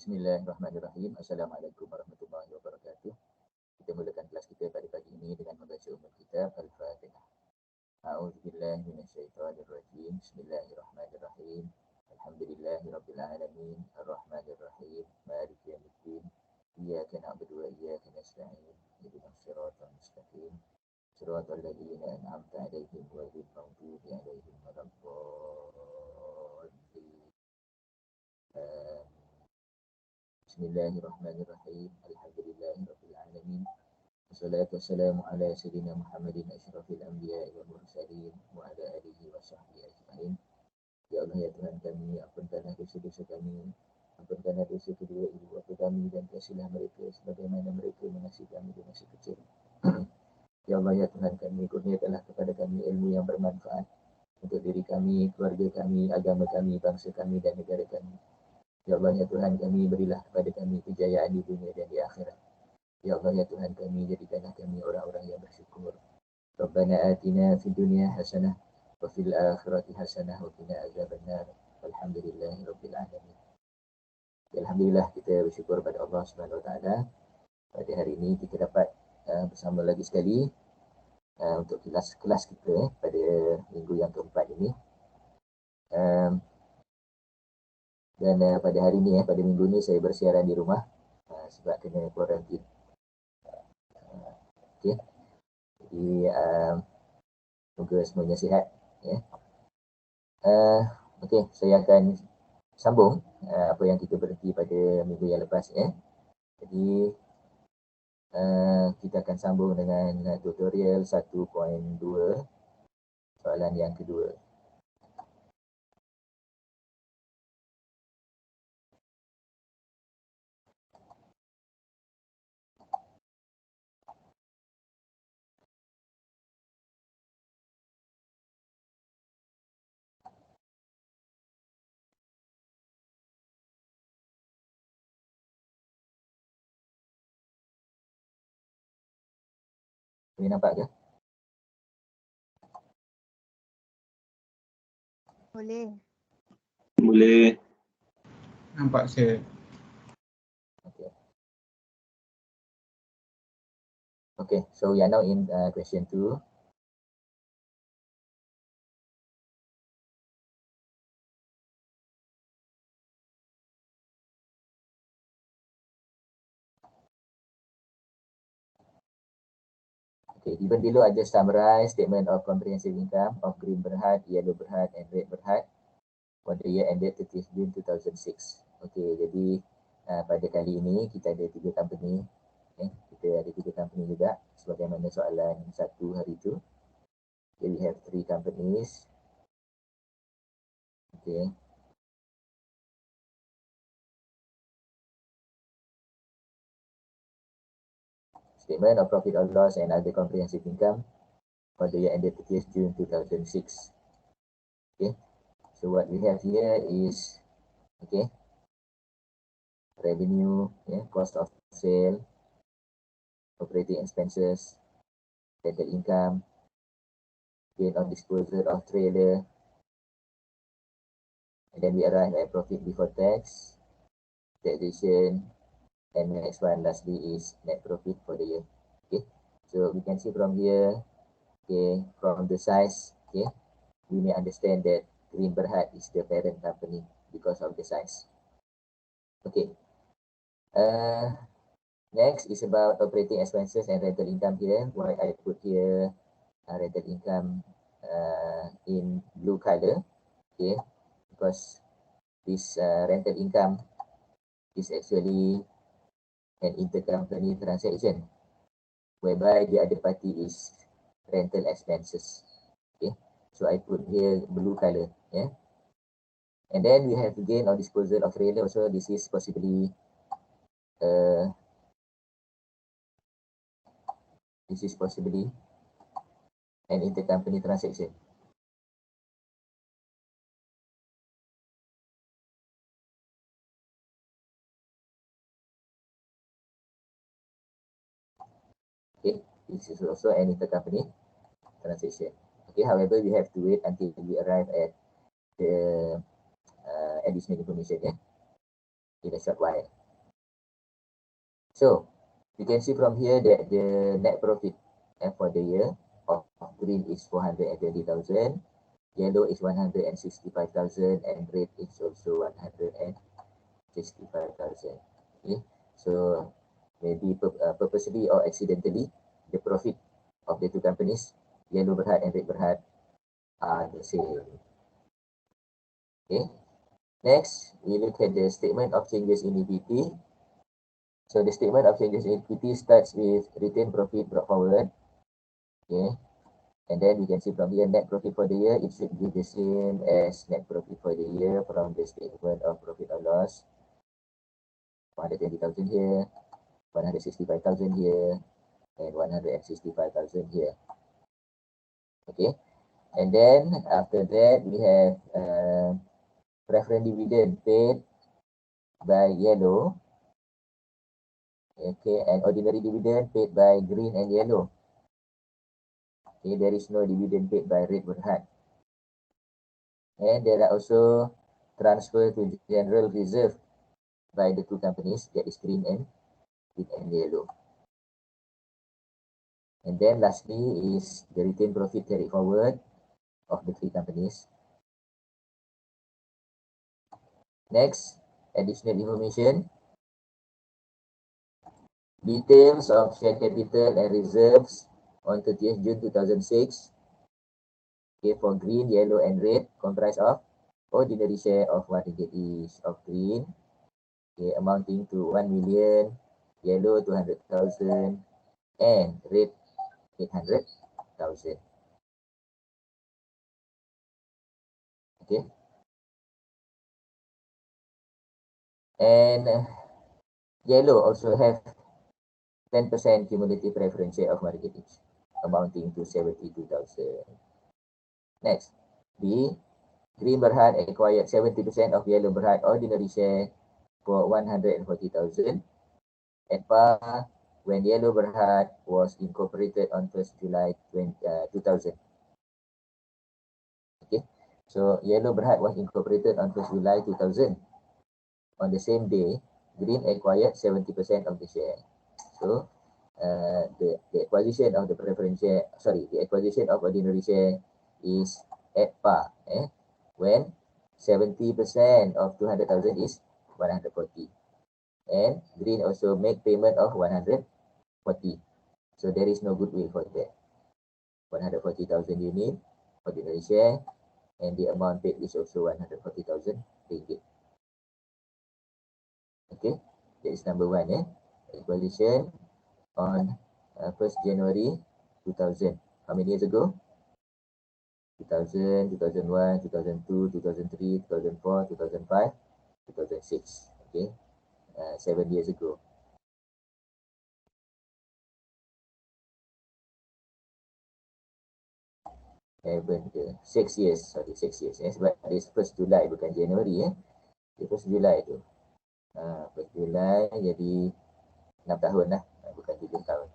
Bismillahirrahmanirrahim. Assalamualaikum warahmatullahi wabarakatuh. Kita mulakan kelas kita pada pagi ini dengan membaca ummul kitab Al-Fatihah. A'udzubillahi minasyaitonirrajim. Bismillahirrahmanirrahim. Alhamdulillahirabbil alamin. Arrahmanirrahim. Maliki yaumiddin. Iyyaka na'budu wa iyyaka nasta'in. Ihdinas siratal mustaqim. Siratal ladzina an'amta 'alaihim ghairil maghdubi 'alaihim waladdallin. Bismillahirrahmanirrahim. Alhamdulillahirabbil alamin. Wassalatu wassalamu ala sayyidina Muhammadin asyrafil anbiya'i wal mursalin wa ala alihi wa sahbihi ajma'in. Ya Allah ya Tuhan kami, ampunkanlah dosa-dosa kami, ampunkanlah dosa kedua ibu bapa kami dan kasihilah mereka sebagaimana mereka mengasihi kami di masa kecil. Ya Allah ya Tuhan kami, kurniakanlah kepada kami ilmu yang bermanfaat untuk diri kami, keluarga kami, agama kami, bangsa kami dan negara kami. Ya Allah ya Tuhan kami, berilah kepada kami kejayaan di dunia dan di akhirat. Ya Allah ya Tuhan kami, jadikanlah kami orang-orang yang bersyukur. Rabbana atina fid dunya hasanah wa fil akhirati hasanah wa qina azabannar. Walhamdulillahirabbil alamin. Alhamdulillah kita bersyukur pada Allah Subhanahu wa taala. Pada hari ini kita dapat bersama lagi sekali untuk kelas kita pada minggu yang keempat ini. Dan pada hari ini, pada minggu ni saya bersiaran di rumah sebab kena kuarantin. Okey. Jadi semoga semuanya sihat. Ya. Okey, saya akan sambung apa yang kita berhenti pada minggu yang lepas. Ya. Jadi kita akan sambung dengan tutorial 1.2 soalan yang kedua. Boleh nampak ke? Boleh. Boleh. Nampak saya. Okay. Okay, so we are now in question 2. Okay, given below are just summarized statement of comprehensive income of Green Berhad, Yellow Berhad and Red Berhad for the year ended 30th June 2006. Okay, jadi pada kali ini kita ada 3 company. Okay, kita ada 3 company juga sebagaimana soalan 1 hari itu. Okay, we have 3 companies. Okay. Statement of profit or loss and other comprehensive income for the year ended 30th June 2006. Okay, so what we have here is revenue, cost of sale, operating expenses, rental income, gain on disposal of trailer, and then we arrive at profit before tax, taxation, and next one lastly is net profit for the year. Okay, so we can see from here, from the size, we may understand that Green Berhad is the parent company because of the size. Okay, next is about operating expenses and rental income here. Why I put here rental income in blue color, because this rental income is actually an intercompany transaction whereby the other party is rental expenses. Okay, so I put here blue color. And then we have gain or disposal of trailer also. This is possibly an intercompany transaction. Okay, this is also an intercompany transaction. Okay, however, we have to wait until we arrive at the additional information. in a short while. So you can see from here that the net profit for the year of green is 420,000, yellow is 165,000, and red is also 165,000. Okay, so maybe purposely or accidentally, the profit of the two companies, Yellow Berhad and Red Berhad, are the same. Okay, next we look at the statement of changes in equity. So the statement of changes in equity starts with retained profit brought forward. Okay, and then we can see from here net profit for the year, it should be the same as net profit for the year from the statement of profit or loss. 120,000 here, 165,000 here, and 165,000 here. Okay, and then after that we have preference dividend paid by yellow. Okay, and ordinary dividend paid by green and yellow. Okay, there is no dividend paid by Red Berhad. And there are also transfer to general reserve by the two companies, that is green and yellow. And then lastly is the retained profit carried forward of the three companies. Next, additional information. Details of share capital and reserves on 30th June 2006. Okay, for green, yellow, and red comprise of ordinary share of 1 ringgit each of green, okay, amounting to 1 million, yellow 200,000, and red 800,000. Okay, and yellow also have 10% cumulative preference share of 1 ringgit each, amounting to 72,000. Next, B, Green Berhad acquired 70% of Yellow Berhad ordinary share for 140,000 at par when Yellow Berhad was incorporated on 1st July 2000. Okay, so Yellow Berhad was incorporated on 1st July 2000. On the same day, Green acquired 70% of the share. So the acquisition of the preference share, the acquisition of ordinary share is at par when 70% of 200,000 is 140, and Green also make payment of 140. So there is no goodwill for that. 140,000 unit ordinary share, and the amount paid is also 140,000 ringgit. Okay, that is number one. Acquisition on 1st January 2000. How many years ago? 2000, 2001, 2002, 2003, 2004, 2005, 2006. Okay, 7 years ago. Even 6 years, 6 years. Sebab this 1st July bukan January. 1st July tu. 1st July jadi 6 tahun lah, bukan 7 tahun.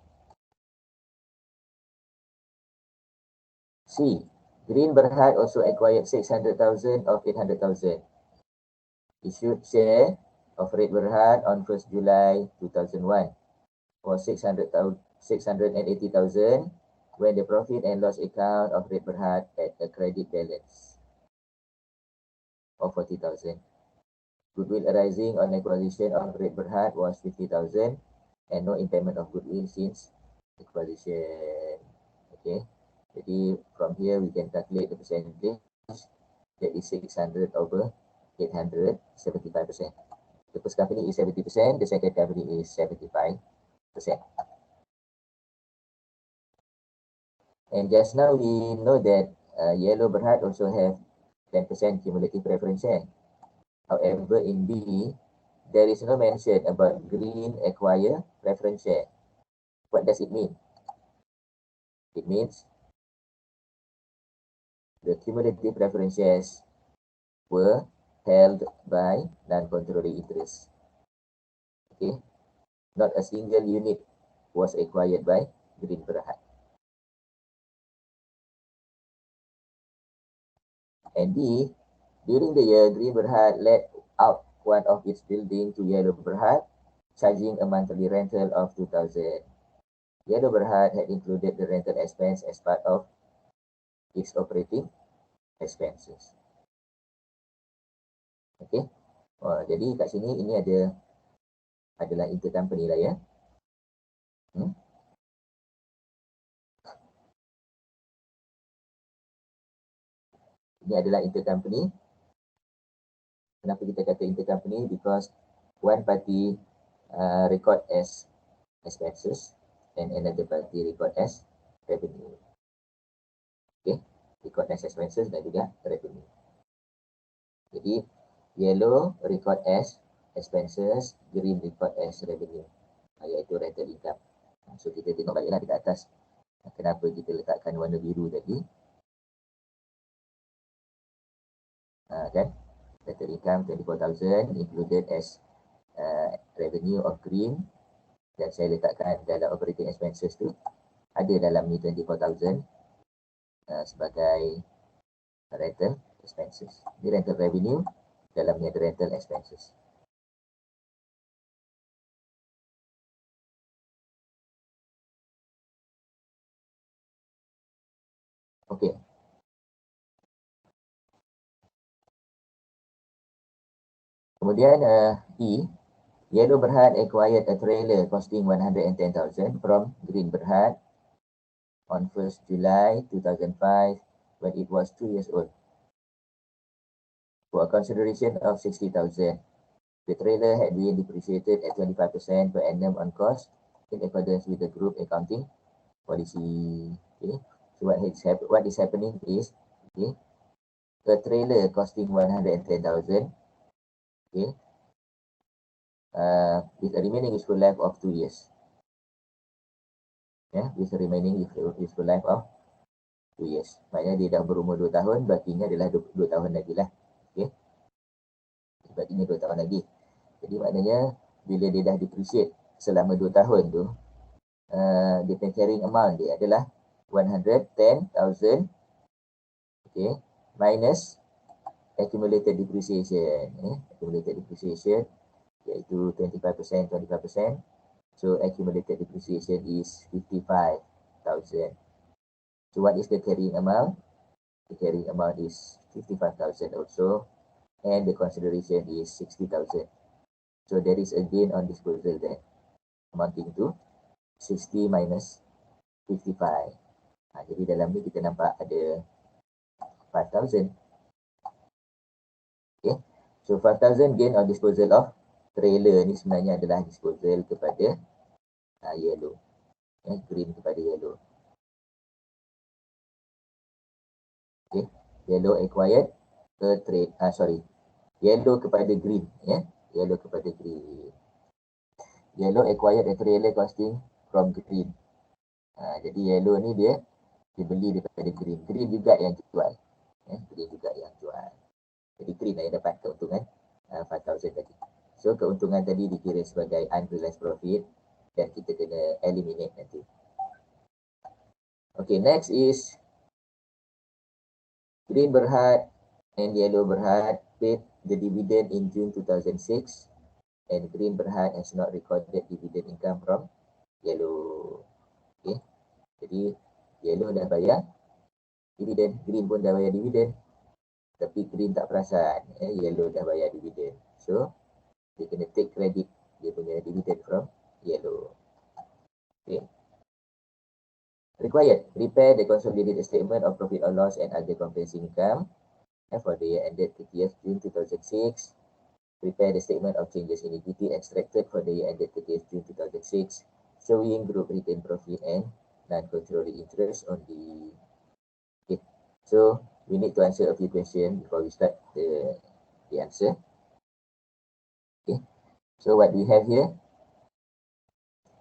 C, Green Berhad also acquired 600,000 of 800,000. Issued share of Red Berhad on 1st July 2001 for 680,000 when the profit and loss account of Red Berhad had a credit balance of 40,000. Goodwill arising on acquisition of Red Berhad was 50,000 and no impairment of goodwill since acquisition. Okay, jadi from here we can calculate the percentage, that is 600 over 800, 75%. The first company is 70%, the second company is 75%. And just now we know that Yellow Berhad also have 10% cumulative preference share. However, in B, there is no mention about Green acquire preference share. What does it mean? It means the cumulative preference shares were held by non-controlling interest. Okay, not a single unit was acquired by Green Berhad. And D, during the year, Green Berhad let out one of its building to Yellow Berhad, charging a monthly rental of 2,000. Yellow Berhad had included the rental expense as part of its operating expenses. Okay. Jadi kat sini ini adalah intercompany lah ya. Ini adalah intercompany. Kenapa kita kata intercompany? Because one party record as expenses and another party record as revenue. Okay, record as expenses dan juga revenue. Jadi yellow record as expenses, green record as revenue, iaitu rental income. So kita tengok baliklah dekat atas kenapa kita letakkan warna biru tadi. Kan, rental income 24,000 included as revenue of green, dan saya letakkan dalam operating expenses tu ada dalam ni 24,000 sebagai rental expenses. Ni rental revenue, dalamnya ada rental expenses. Okey. Kemudian E, Yellow Berhad acquired a trailer costing 110,000 from Green Berhad on 1st July 2005 when it was 2 years old for a consideration of 60,000. The trailer had been depreciated at 25% per annum on cost in accordance with the group accounting policy. Okay. So what is happening is, okay, a trailer costing 110,000, okay, with a remaining useful life of 2 years. Yeah, with a remaining useful life of 2 years. Maknanya dia dah berumur 2 tahun, bakinya adalah 2 tahun lagi lah. Okay. Bakinya 2 tahun lagi. Jadi maknanya bila dia dah depreciate selama 2 tahun tu, dia punya carrying amount dia adalah 110,000, okay, minus accumulated depreciation. Accumulated depreciation iaitu 25%. So accumulated depreciation is 55,000. So what is the carrying amount? The carrying amount is 55,000 also, and the consideration is 60,000. So there is a gain on disposal there, amounting to 60 minus 55. Jadi dalam ni kita nampak ada 5,000. Okay. So 5,000 gain on disposal of trailer ni sebenarnya adalah disposal kepada yellow. Green kepada yellow. Okay. Yellow acquired a trade, yellow kepada green, yellow kepada green. Yellow acquired a trailer costing from green. Jadi yellow ni dia dibeli daripada green. Green juga yang jual. Green juga yang jual. Jadi green yang dapat keuntungan 5,000 tadi. So keuntungan tadi dikira sebagai unrealized profit dan kita kena eliminate nanti. Okay, next is Green Berhad and Yellow Berhad paid the dividend in June 2006, and Green Berhad has not recorded dividend income from Yellow. Okay. Jadi Yellow dah bayar dividen, Green pun dah bayar dividen, tapi Green tak perasan, Yellow dah bayar dividen. So dia kena take credit dia punya dividen from Yellow. Okay. Required, prepare the consolidated statement of profit or loss and other comprehensive income for the year ended 30th June 2006. Prepare the statement of changes in equity extracted for the year ended 30th June 2006, showing group retained profit and non-controlling interest only. Okay, so we need to answer a few questions before we start the answer. Okay, so what we have here?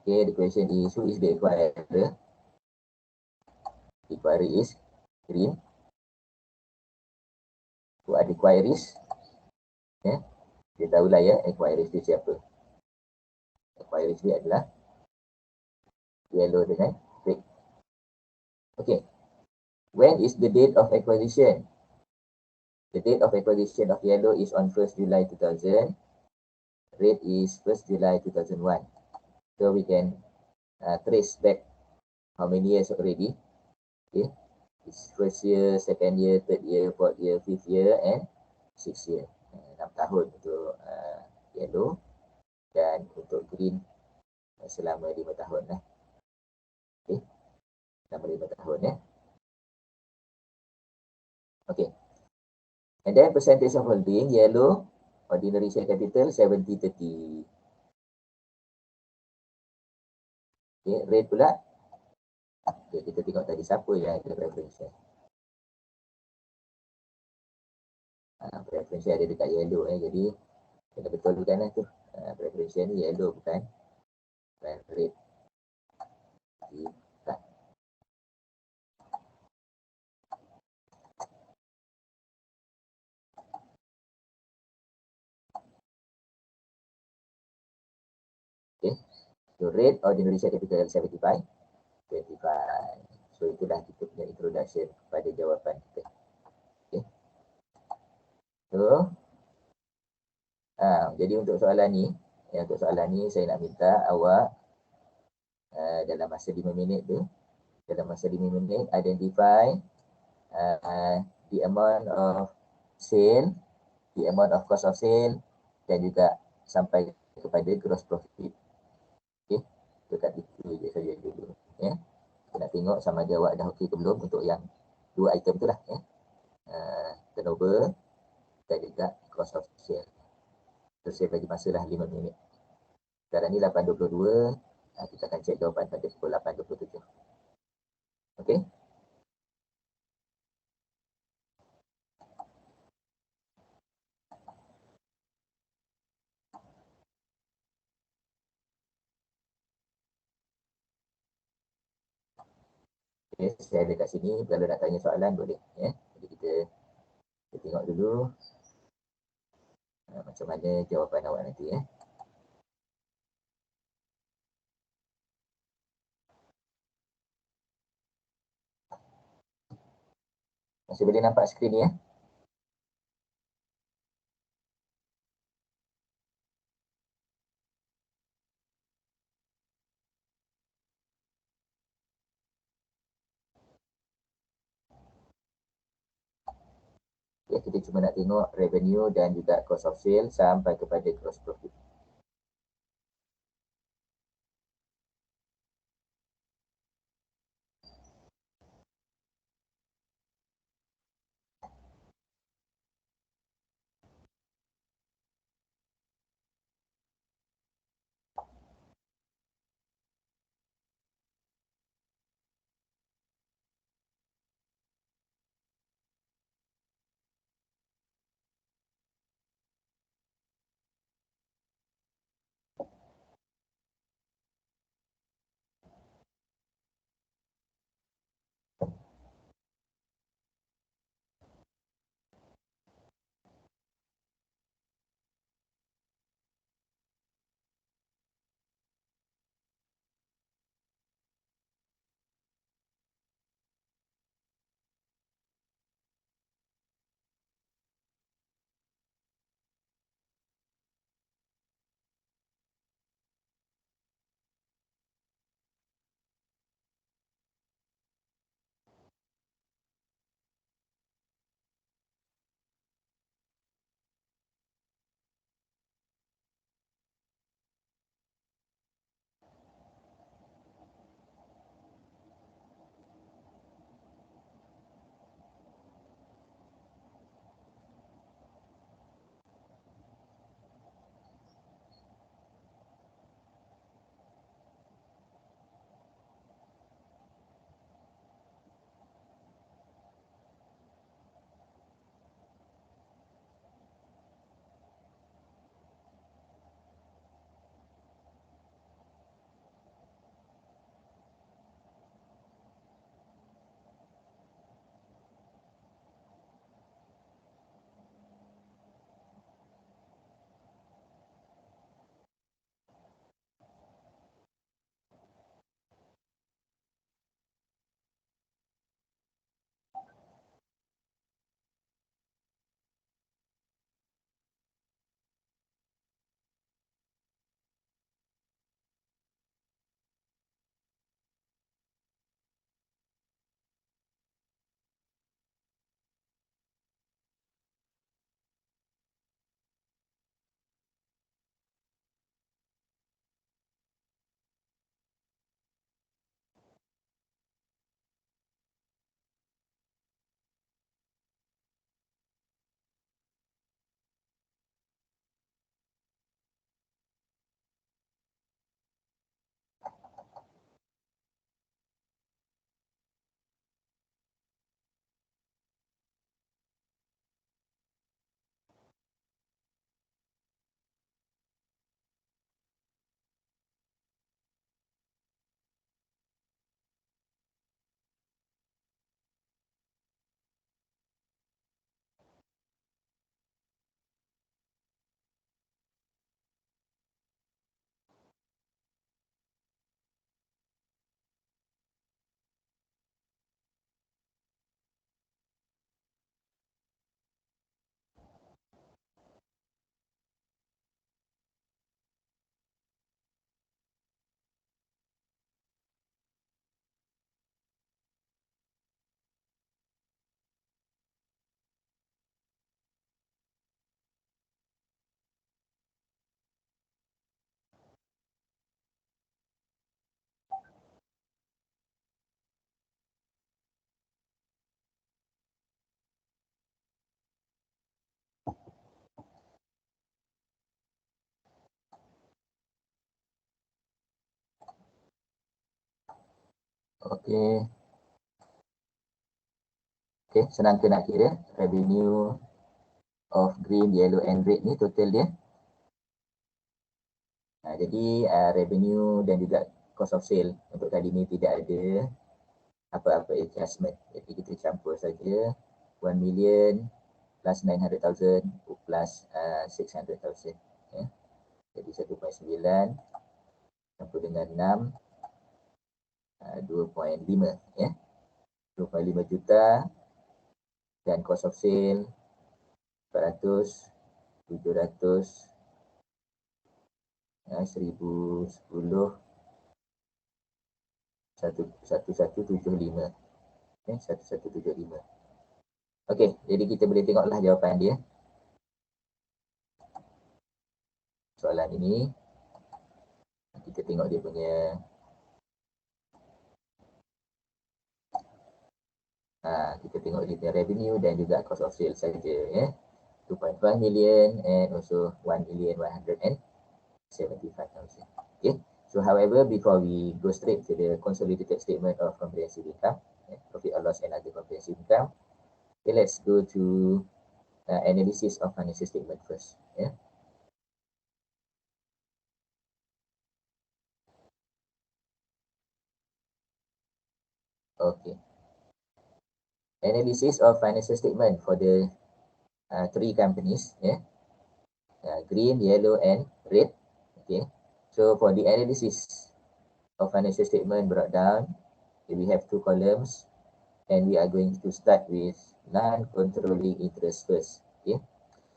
Okay, the question is, who is the acquirer? The acquirer is Green. Who are the acquirees? Dia tahulah acquirees dia siapa. Acquirees dia adalah Yellow dengan Red. Okay. When is the date of acquisition? The date of acquisition of Yellow is on 1st July 2000 rate is 1st July 2001. So we can trace back how many years already. Okay, it's first year, second year, third year, fourth year, fifth year, and sixth year. 6 tahun untuk yellow, dan untuk green selama 5 tahun lah. Okay, selama 5 tahun ya. Okay, and then percentage of holding, yellow, ordinary share capital 70-30. Okay, red pula. Okay, kita tengok tadi siapa yang ada preference share. Preference share ada dekat yellow jadi kena betulkan lah tu. Preference share ni yellow bukan red. Tak. Okay, so red ordinary share capital 75. So itulah kita punya introduction pada jawapan kita. Okay. So jadi untuk soalan ni, saya nak minta awak dalam masa 5 minit tu, identify the amount of sale, the amount of cost of sale, dan juga sampai kepada gross profit. Okay, dekat itu je saja dulu ya. Kita nak tengok sama ada awak dah okey ke belum untuk yang 2 item tu lah ya. Turnover dan juga cost of sale. So saya bagi masa lah 5 minit. Sekarang ni 8.22, kita akan cek jawapan pada pukul 8.27. Okey. Okay, saya ada kat sini, kalau nak tanya soalan boleh ya. Jadi kita tengok dulu macam mana jawapan awak nanti ya. Masih boleh nampak skrin ni ya? Ya, kita cuma nak tengok revenue dan juga cost of sale sampai kepada gross profit. Okey. Okey, senang ke nak kira revenue of green, yellow and red ni total dia. Jadi revenue dan juga cost of sale untuk kali ni tidak ada apa-apa adjustment. Jadi kita campur saja 1 million plus 900,000 plus 600,000. Ya. Jadi 1.9 campur dengan 6 2.5 ya. 2.5 juta dan cost of sale 400, 700, 1010, 1175. 1175. Okey, jadi kita boleh tengoklah jawapan dia. Soalan ini kita tengok dia punya kita tengok dia punya revenue dan juga cost of sale saja ya. 2.5 million and also 1,175,000. Okay. So however, before we go straight to the consolidated statement of comprehensive income, profit or loss and other comprehensive income, okay, let's go to analysis of financial statement first. Yeah. Okay. Analysis of financial statement for the three companies, yeah. Green, yellow and red. Okay. So for the analysis of financial statement brought down, we have two columns and we are going to start with non-controlling interest first. Okay.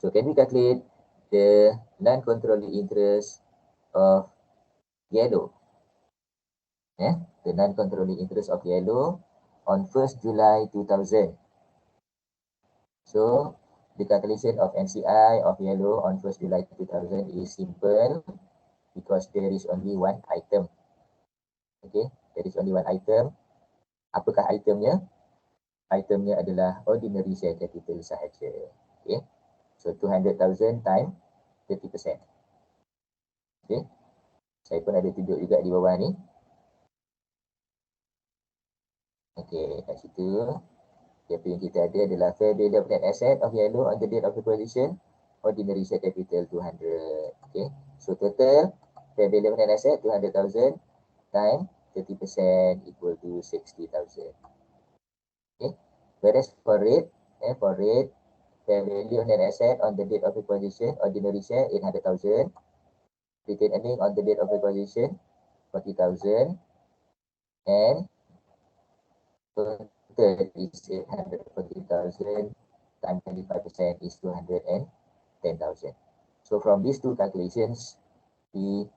So can we calculate the non-controlling interest of yellow? Yeah, the non-controlling interest of yellow on 1st July 2000. So the calculation of NCI of yellow on 1st July 2000 is simple because there is only one item. Okay, there is only one item. Apakah itemnya? Itemnya adalah ordinary share capital sahaja. Okay, so 200,000 times 30%. Okay, saya pun ada tunjuk juga di bawah ni. Okay, kat situ apa yang kita ada adalah fair value of net asset of yellow on the date of acquisition, ordinary share capital 200. Okay, so total fair value of net asset 200,000 times 30% equal to 60,000. Okay, whereas for rate, fair value of net asset on the date of acquisition, ordinary share 800,000, retained earning on the date of acquisition 40,000, and total is 840,000 times 25% is 210,000. So from these two calculations, we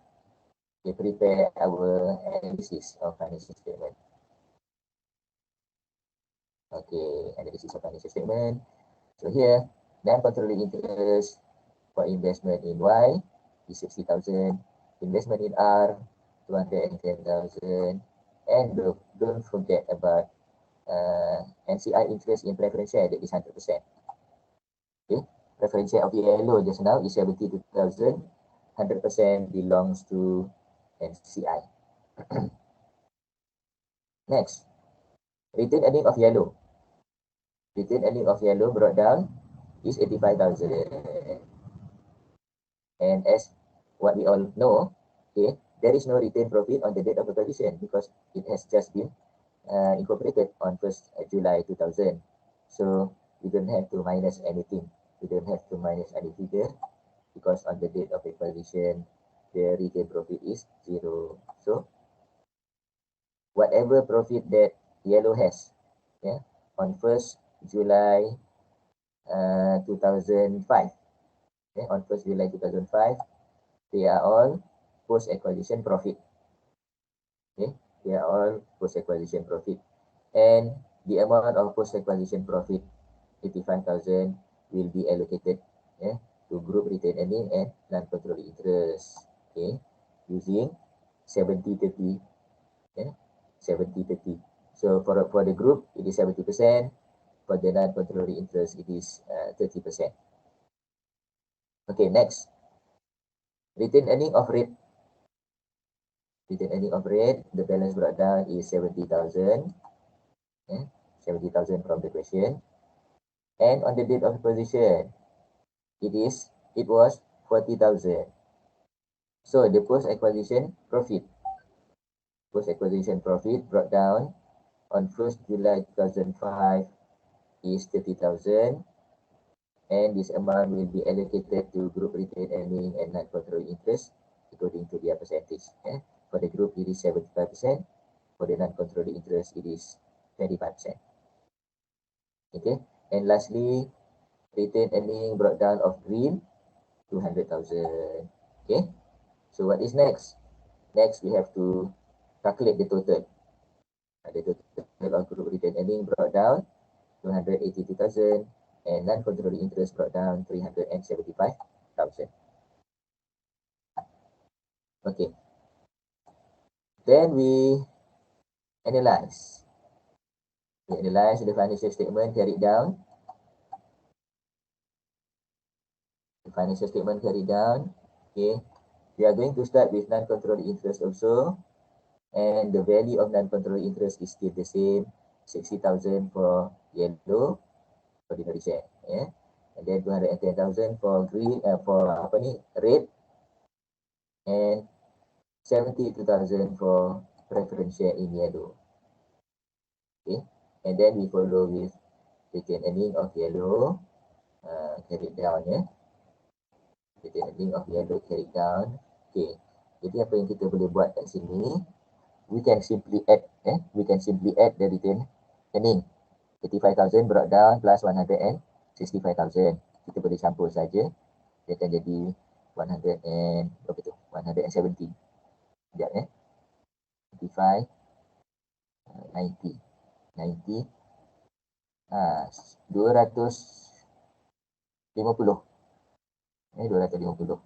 prepare our analysis of financial statement. Okay, analysis of financial statement. So here, non-controlling interest for investment in Y is 60,000, investment in R 210,000, and don't forget about NCI interest in preference share, that is 100%. Okay, preference share of yellow just now is 72,000, 100% belongs to NCI. Next, retained earning of yellow. Retained earning of yellow brought down is 85,000. And as what we all know, okay, there is no retained profit on the date of acquisition because it has just been incorporated on 1st July 2000. So we don't have to minus anything. We don't have to minus any figure because on the date of acquisition, the retained profit is 0. So whatever profit that yellow has, yeah, on 1st July 2005, okay, on 1st July 2005, they are all post-acquisition profit. Okay, they are all post-acquisition profit. And the amount of post-acquisition profit, 85,000, will be allocated, yeah, to group retained earning and non-controlling interest. Okay, using 70-30. Yeah, 70-30. So for the group, it is 70%. For the non-controlling interest, it is 30%. Okay, next. Retained earning of rate. retained earning of rate, the balance brought down is 70,000. 70,000 from the question. And on the date of acquisition, it was 40,000. So the post-acquisition profit brought down on 1st July 2005 is 30,000, and this amount will be allocated to group retained earning and non-controlling interest according to their percentage. For the group, it is 75%. For the non-controlling interest, it is 25%. Okay, and lastly, retained earning brought down of green, 200,000. Okay, so what is next? Next, we have to calculate the total. The total of group retained earning brought down 282,000, and non-controlling interest brought down 375,000. Okay. Then we analyze. We analyze the financial statement carried down. The financial statement carried down. Okay. We are going to start with non-controlling interest also. And the value of non-controlling interest is still the same. 60,000 for yellow ordinary share. Yeah. And then 210,000 for green, red. And 72,000 for preference share in yellow. Okay. And then we follow with retained earning of yellow carried down. Yeah. Retained earning of yellow carried down. Okay. Jadi apa yang kita boleh buat kat sini, we can simply add the retained earning. 35,000 brought down plus 165,000. Kita boleh campur saja. Dia akan jadi 170. Sekejap 35, 90. 250. 250.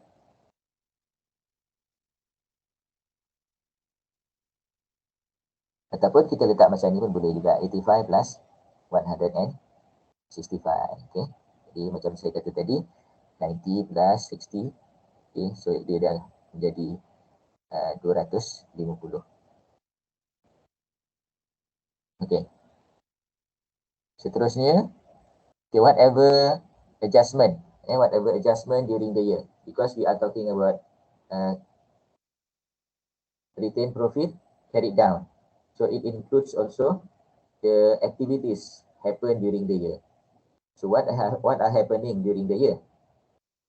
Ataupun kita letak macam ni pun boleh juga. 85 plus 165. Okay. Jadi macam saya kata tadi, 90 plus 60. Okay. So dia dah menjadi 250. Okay. Seterusnya, okay, whatever adjustment during the year, because we are talking about retained profit carried down. So it includes also the activities happen during the year. So what are happening during the year?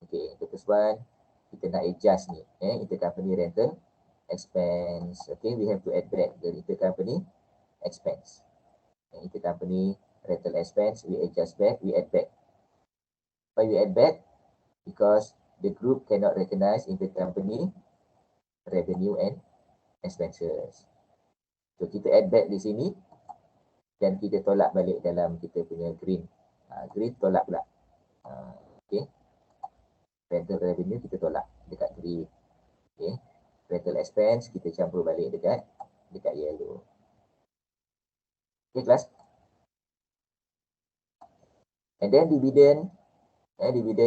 Okay, the first one, kita nak adjust ni, intercompany rental expense. Okay, we have to add back the intercompany expense. Intercompany rental expense, we adjust back, we add back. Why we add back? Because the group cannot recognize intercompany revenue and expenses. So kita add back di sini dan kita tolak balik dalam kita punya green. Green tolak pula. Okay. Rental revenue kita tolak dekat green. Okay. Rental expense kita campur balik dekat yellow. Okay, class. And then dividend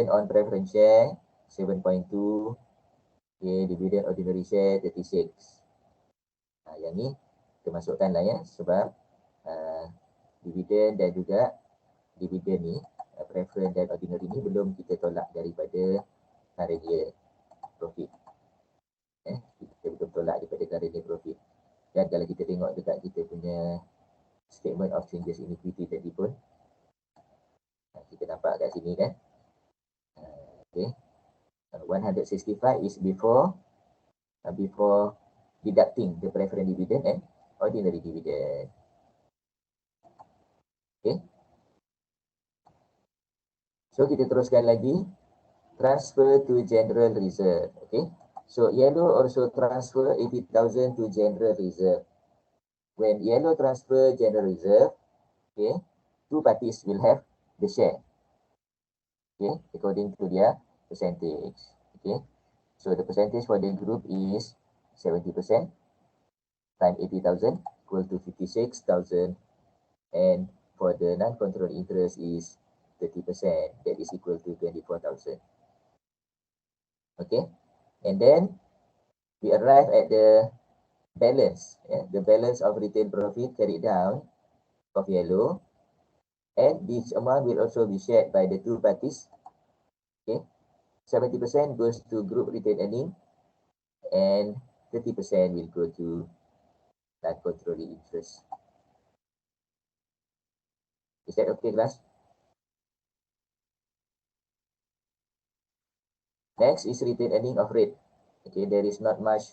on preference share 7.2. Okay, dividend ordinary share 36. Yang ni kita masukkan lah ya, sebab dividen dan juga dividen ni, preference dan ordinary ni belum kita tolak daripada current year profit. Kita belum tolak daripada current year profit. Dan kalau kita tengok dekat kita punya statement of changes in equity tadi pun, kita nampak kat sini kan. Okay. 165 is before deducting the preference dividend and ordinary dividend. Okay. So kita teruskan lagi. Transfer to general reserve. Okay. So yellow also transfer 80,000 to general reserve. When yellow transfer general reserve, okay, two parties will have the share. Okay, according to their percentage. Okay. So the percentage for the group is 70%. Times 80,000 equal to 56,000, and for the non-controlling interest is 30%, that is equal to 24,000. Okay, and then we arrive at the balance, the balance of retained profit carried down of yellow, and this amount will also be shared by the two parties. Okay, 70% goes to group retained earning, and 30% will go to non-controlling interest. Is that okay, class? Next is retained earning of rate. Okay, there is not much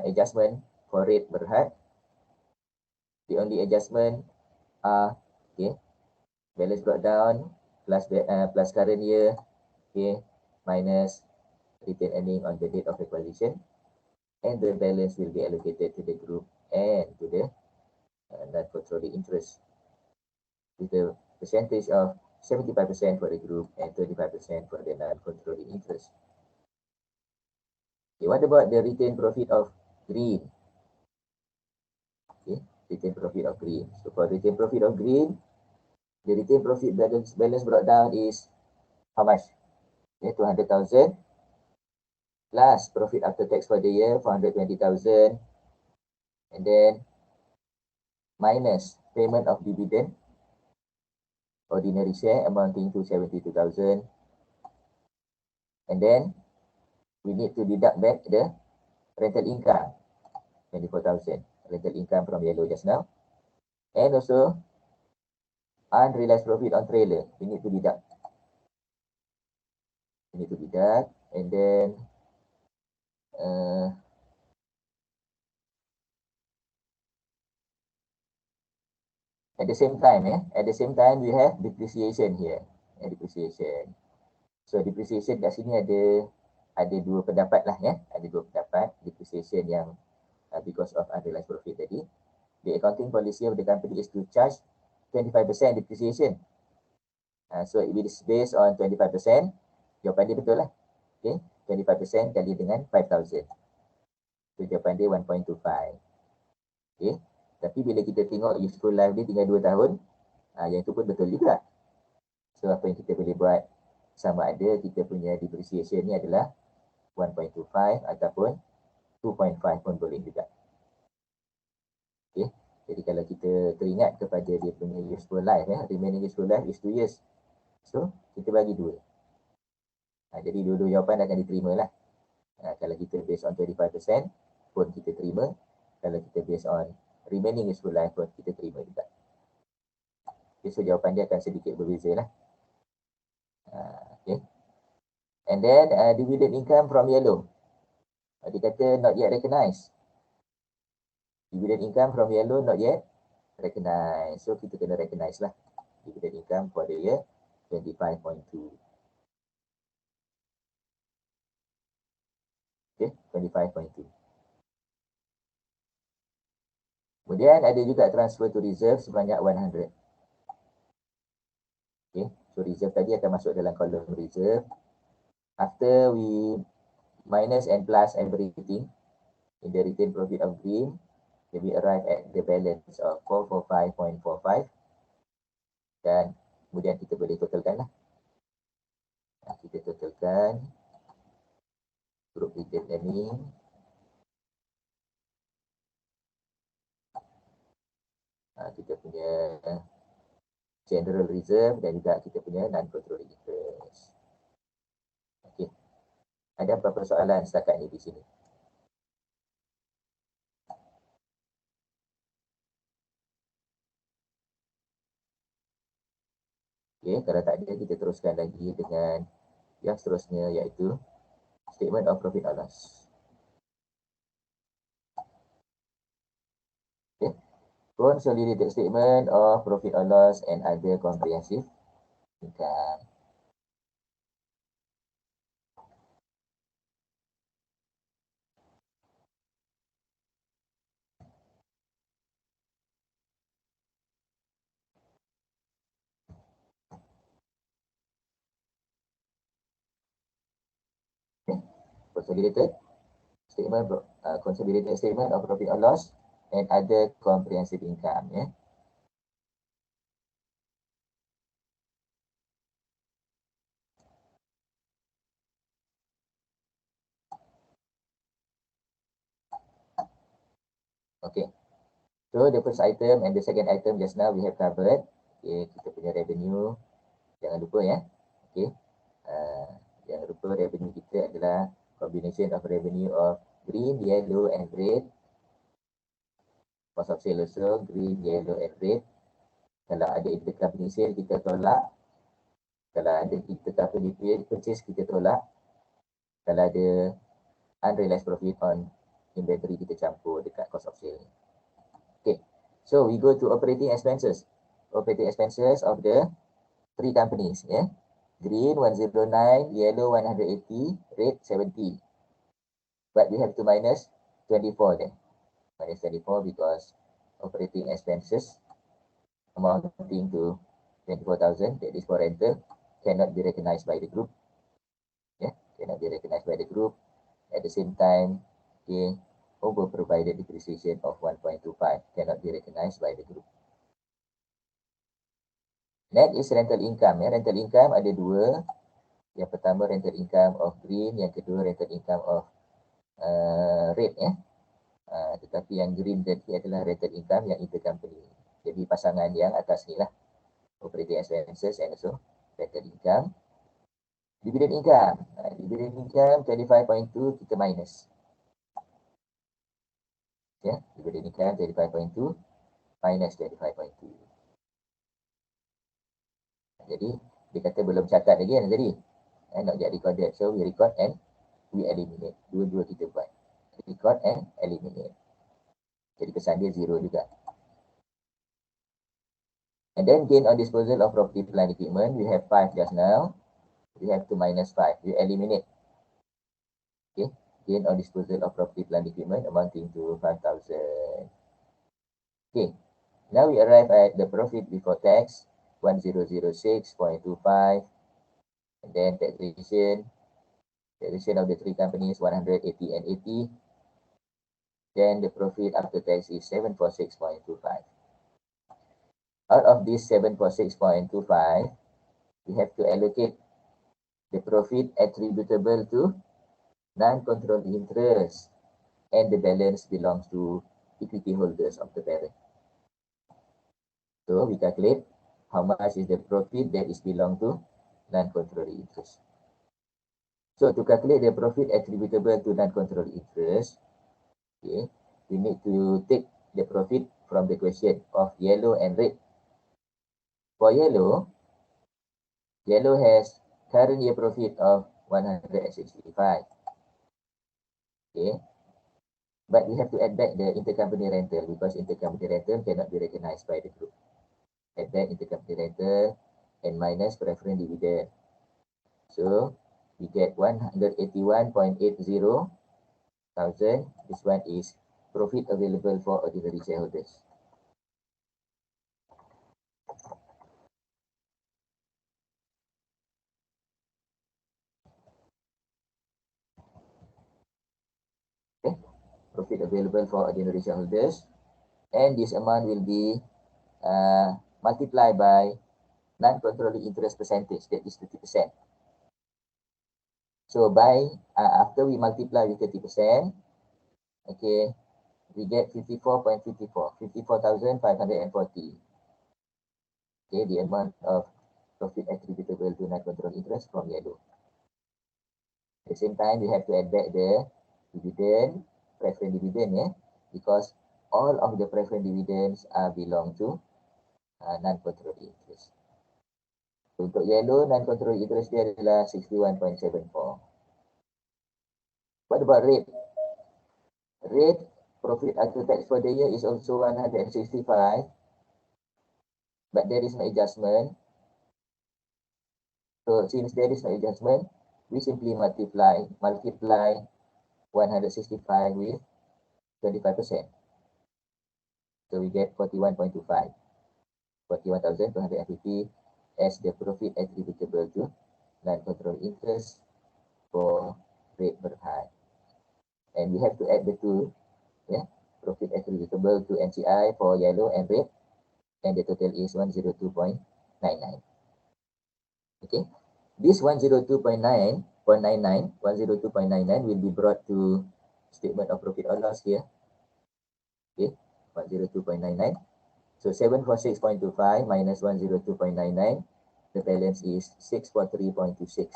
adjustment for rate Berhad. The only adjustment are balance brought down plus current year, minus retained earning on the date of acquisition, and the balance will be allocated to the group and to the non-controlling interest with the percentage of 75% for the group and 25% for the non-controlling interest. Okay, what about the retained profit of green? Okay, retained profit of green. So for retained profit of green, the retained profit balance brought down is how much? Okay, 200,000 plus profit after tax for the year 420,000, and then minus payment of dividend ordinary share amounting to 72,000, and then we need to deduct back the rental income 24,000, rental income from yellow just now, and also unrealized profit on trailer we need to deduct, and then at the same time we have depreciation here, depreciation. So depreciation kat sini ada dua pendapat lah, ada dua pendapat depreciation yang because of unrealized profit tadi. The accounting policy of the company is to charge 25% depreciation. So it is based on 25%. Jawapan dia betul lah. Okay, 25% kali dengan 5,000. So jawapan dia 1.25. Okay, tapi bila kita tengok useful life dia tinggal 2 tahun, yang itu pun betul juga. So apa yang kita boleh buat, sama ada kita punya depreciation ni adalah 1.25 ataupun 2.5 pun boleh juga. Okay, jadi kalau kita teringat kepada dia punya useful life, remaining useful life is 2 years. So kita bagi 2. Jadi dua-dua jawapan akan diterima lah. Kalau kita based on 25% pun kita terima. Kalau kita based on remaining useful life pun kita terima juga. Okay, so jawapan dia akan sedikit berbeza lah. Okay. And then dividend income from yellow. Dia kata not yet recognized. Dividend income from yellow not yet recognized. So kita kena recognize lah dividend income for the year 25.2. Okay, 25.2. Kemudian ada juga transfer to reserve sebanyak 100. Okay, so reserve tadi akan masuk dalam kolom reserve. After we minus and plus everything in the retained profit of green, we arrive at the balance of 445.45, dan kemudian kita boleh totalkan lah. Kita totalkan group retained earning kita punya general reserve dan juga kita punya non-controlling interest. Okey. Ada apa-apa soalan setakat ni di sini? Okey, kalau tak ada kita teruskan lagi dengan yang seterusnya, iaitu statement of profit or loss. Okay. Consolidated statement of profit or loss and other comprehensive income. Okay. Consolidated statement of profit or loss and other comprehensive income, Okay. So the first item and the second item just now we have covered. Okay, kita punya revenue. Jangan lupa ya. Okay. Jangan lupa revenue kita adalah combination of revenue of green, yellow and red. Cost of sale also green, yellow and red. Kalau ada intercompany sale kita tolak. Kalau ada intercompany purchase kita tolak. Kalau ada unrealized profit on inventory kita campur dekat cost of sale. Okay. So we go to operating expenses. Operating expenses of the three companies. Yeah. Green 109, yellow 180, red 70. But we have to minus 24 there. Minus 24 because operating expenses amounting to 24,000, that is for rental, cannot be recognized by the group. Yeah, cannot be recognized by the group. At the same time, okay, over provided depreciation of 1.25 cannot be recognized by the group. Next is rental income. Ya. Rental income ada dua. Yang pertama rental income of green, yang kedua rental income of red. Ya. Tetapi yang green tadi adalah rental income yang intercompany. Jadi pasangan yang atas ni lah. Operating expenses and also rental income. Dividend income. Dividend income 25.2 kita minus. Ya, dividend income 25.2 minus 25.2. Jadi dia kata belum catat lagi kan tadi. Not yet recorded. So we record and we eliminate. Dua-dua kita buat. Record and eliminate. Jadi kesan dia 0 juga. And then gain on disposal of property, plant, equipment. We have 5 just now. We have to minus 5. We eliminate. Okay. Gain on disposal of property, plant, equipment amounting to 5,000. Okay. Now we arrive at the profit before tax. 1006.25. And then taxation. Taxation of the three companies 180 and 80. Then the profit after tax is 746.25. Out of this 746.25, we have to allocate the profit attributable to non-controlled interest, and the balance belongs to equity holders of the parent. So we calculate how much is the profit that is belong to non-controlled interest. So to calculate the profit attributable to non-controlled interest, okay, we need to take the profit from the question of yellow and red. For yellow has current year profit of 165. Okay. But we have to add back the intercompany rental because intercompany rental cannot be recognized by the group. Add back intercompany rental and minus preference dividend. So we get 181.80 thousand. This one is profit available for ordinary shareholders. Okay. Profit available for ordinary shareholders, and this amount will be multiplied by non-controlling interest percentage, that is 30%. So by after we multiply with 30%, okay, we get 54.54, 54,540. Okay, the amount of profit attributable to non-controlling interest from yellow. At the same time, we have to add back the dividend, preference dividend, yeah, because all of the preference dividends belong to non-controlling interest. Untuk yellow, non-controlling interest dia adalah 61.74. What about red? Red profit after tax for the year is also 165, but there is no adjustment. So since there is no adjustment, we simply multiply 165 with 25%. So we get 41.25, 41,250 as the profit attributable to non-controlling interest for red Berhad. And we have to add the two, yeah, profit attributable to NCI for yellow and red, and the total is 102.99. Okay, this 102.99 will be brought to statement of profit or loss here. Okay, 102.99. So 746.25 minus 102.99, the balance is 643.26.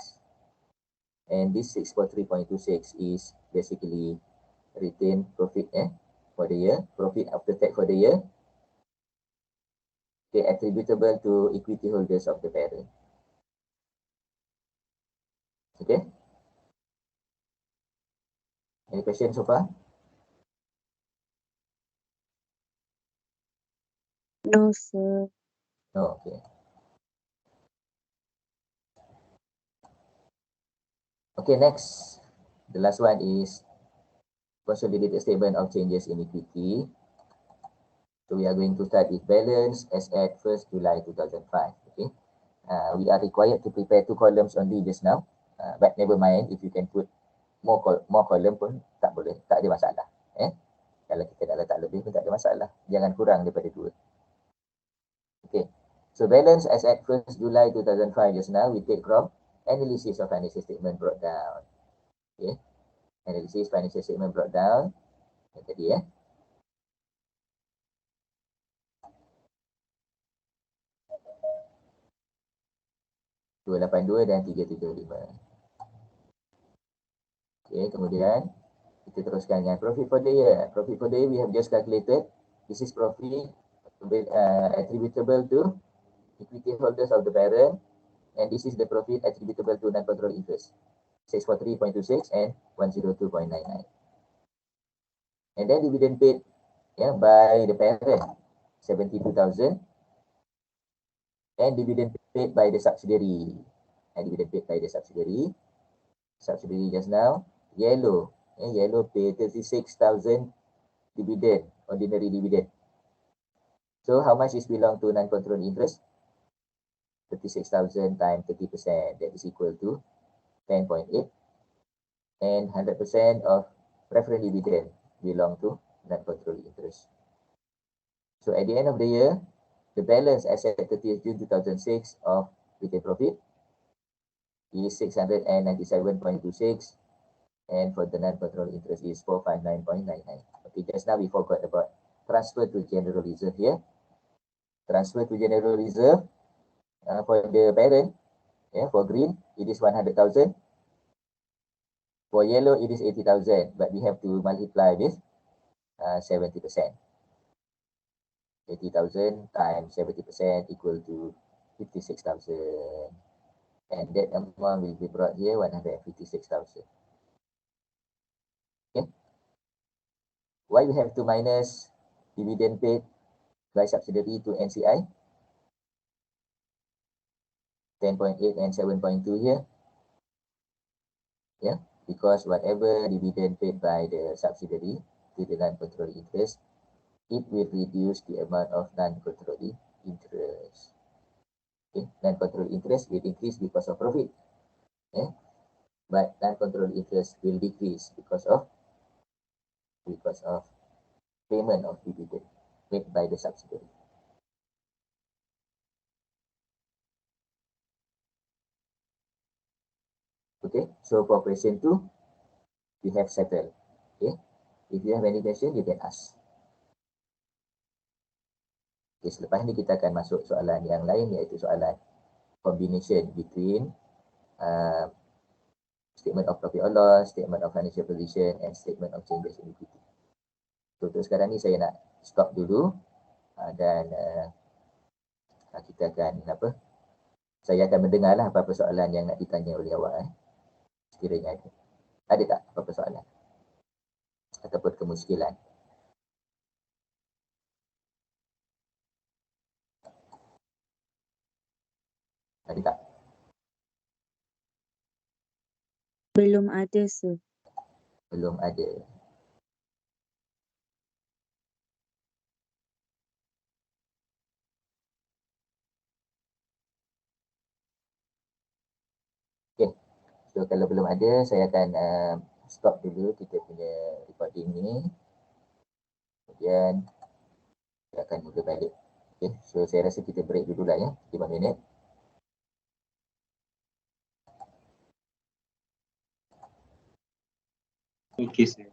And this 643.26 is basically retained profit for the year, profit after tax for the year, okay, attributable to equity holders of the parent. Okay. Any questions so far? No, sir. No, okay. Okay, next. The last one is consolidated statement of changes in equity. So we are going to start with balance as at 1st July 2005. Okay. We are required to prepare 2 columns only just now. But never mind, if you can put more column pun tak boleh, tak ada masalah. Kalau kita nak letak lebih pun tak ada masalah. Jangan kurang daripada 2. Okay. So balance as at 1st July 2005 just now, we take from analysis of financial statement brought down. Okay. Analysis financial statement brought down. Yang tadi 282 dan 375. Okay, kemudian kita teruskan dengan profit for the year. Profit for the year we have just calculated. This is profit attributable to equity holders of the parent, and this is the profit attributable to non-controlling interest, 643.26 and 102.99. And then dividend paid by the parent, 72,000, and dividend paid by the subsidiary. And dividend paid by the subsidiary just now, yellow pay 36,000 dividend, ordinary dividend. So how much is belong to non-controlling interest? 36,000 times 30%, that is equal to 10.8. And 100% of preferred dividend belong to non-controlling interest. So at the end of the year, the balance as at 30th June 2006 of retained profit is 697.26, and for the non-controlling interest is 459.99. Okay, just now we forgot about transfer to general reserve here. Transfer to general reserve for the parent, for green it is 100,000. For yellow it is 80,000, but we have to multiply with 70%. 80,000 times 70% equal to 56,000. And that amount will be brought here 156,000. Okay. Why we have to minus dividend paid by subsidiary to NCI? 10.8 and 7.2 here. Yeah, because whatever dividend paid by the subsidiary to the non-controlling interest, it will reduce the amount of non-controlling interest. Okay, non-controlling interest will increase because of profit. But non-controlling interest will decrease because of payment of dividend made by the subsidiary. Okay, so for question 2, we have settled. Okay, if you have any question, you can ask. Okay, selepas ni kita akan masuk soalan yang lain, iaitu soalan combination between statement of profit or loss, statement of financial position, and statement of changes in equity. So untuk sekarang ni saya nak stop dulu dan kita akan saya akan mendengarlah apa-apa soalan yang nak ditanya oleh awak. Sekiranya ada. Ada tak apa-apa soalan? Ataupun kemuskilan? Ada tak? Belum ada, sir. Belum ada. Okay. So kalau belum ada, saya akan stop dulu kita punya recording ni. Kemudian kita akan mula balik. Okay. So saya rasa kita break dulu lah 5 minit. Okay, sir.